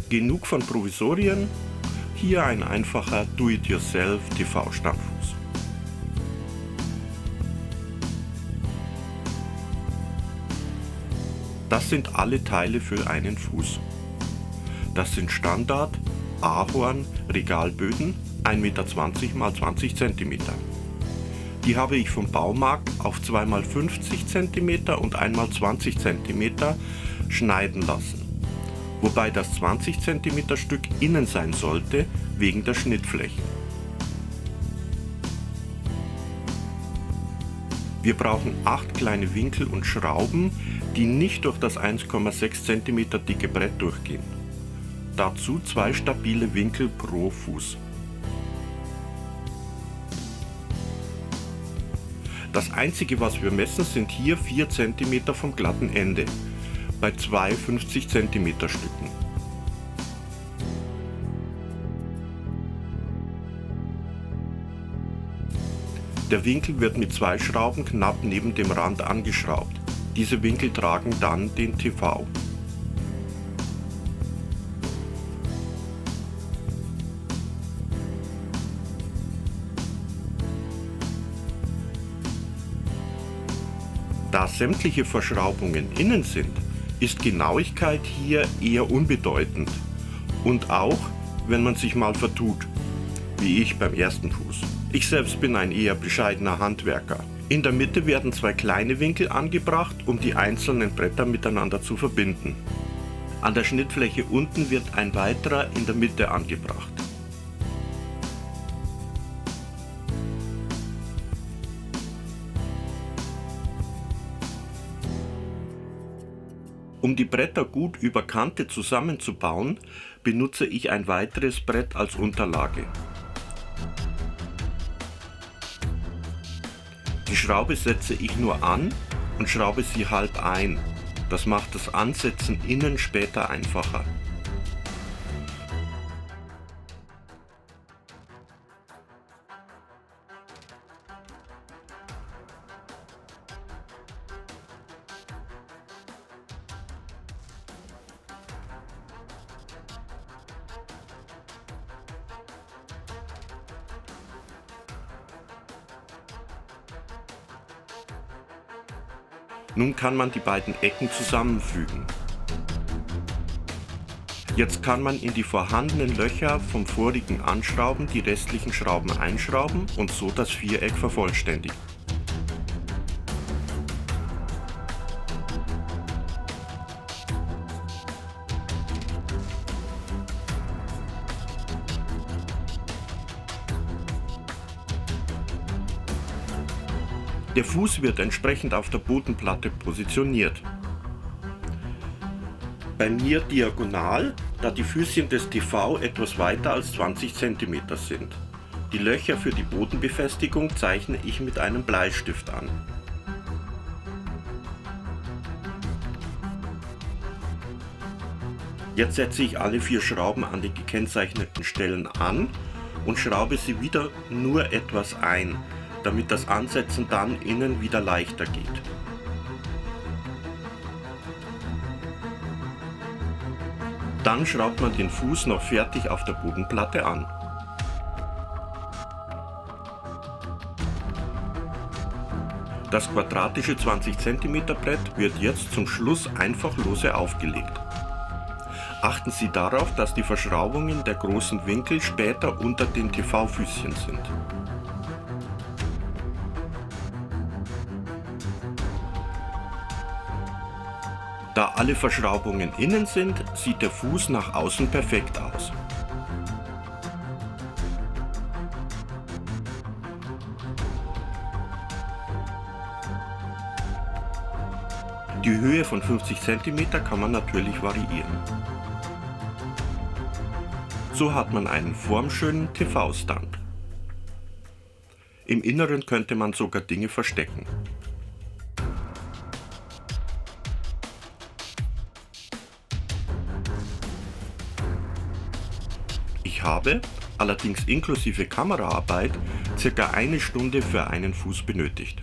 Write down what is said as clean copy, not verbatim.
Genug von Provisorien, hier ein einfacher Do-it-yourself TV-Standfuß. Das sind alle Teile für einen Fuß. Das sind Standard Ahorn Regalböden 1,20 Meter x 20 cm. Die habe ich vom Baumarkt auf 2x50 cm und 1x20 cm schneiden lassen. Wobei das 20 cm Stück innen sein sollte, wegen der Schnittfläche. Wir brauchen 8 kleine Winkel und Schrauben, die nicht durch das 1,6 cm dicke Brett durchgehen. Dazu 2 stabile Winkel pro Fuß. Das einzige, was wir messen, sind hier 4 cm vom glatten Ende, bei 2 50 cm Stücken. Der Winkel wird mit 2 Schrauben knapp neben dem Rand angeschraubt. Diese Winkel tragen dann den TV. Da sämtliche Verschraubungen innen sind, ist Genauigkeit hier eher unbedeutend und auch, wenn man sich mal vertut, wie ich beim ersten Fuß. Ich selbst bin ein eher bescheidener Handwerker. In der Mitte werden 2 kleine Winkel angebracht, um die einzelnen Bretter miteinander zu verbinden. An der Schnittfläche unten wird ein weiterer in der Mitte angebracht. Um die Bretter gut über Kante zusammenzubauen, benutze ich ein weiteres Brett als Unterlage. Die Schraube setze ich nur an und schraube sie halb ein. Das macht das Ansetzen innen später einfacher. Nun kann man die beiden Ecken zusammenfügen. Jetzt kann man in die vorhandenen Löcher vom vorigen Anschrauben die restlichen Schrauben einschrauben und so das Viereck vervollständigen. Der Fuß wird entsprechend auf der Bodenplatte positioniert. Bei mir diagonal, da die Füßchen des TV etwas weiter als 20 cm sind. Die Löcher für die Bodenbefestigung zeichne ich mit einem Bleistift an. Jetzt setze ich alle 4 Schrauben an die gekennzeichneten Stellen an und schraube sie wieder nur etwas ein, damit das Ansetzen dann innen wieder leichter geht. Dann schraubt man den Fuß noch fertig auf der Bodenplatte an. Das quadratische 20 cm Brett wird jetzt zum Schluss einfach lose aufgelegt. Achten Sie darauf, dass die Verschraubungen der großen Winkel später unter den TV-Füßchen sind. Da alle Verschraubungen innen sind, sieht der Fuß nach außen perfekt aus. Die Höhe von 50 cm kann man natürlich variieren. So hat man einen formschönen TV-Stand. Im Inneren könnte man sogar Dinge verstecken. Ich habe, allerdings inklusive Kameraarbeit, ca. 1 Stunde für einen Fuß benötigt.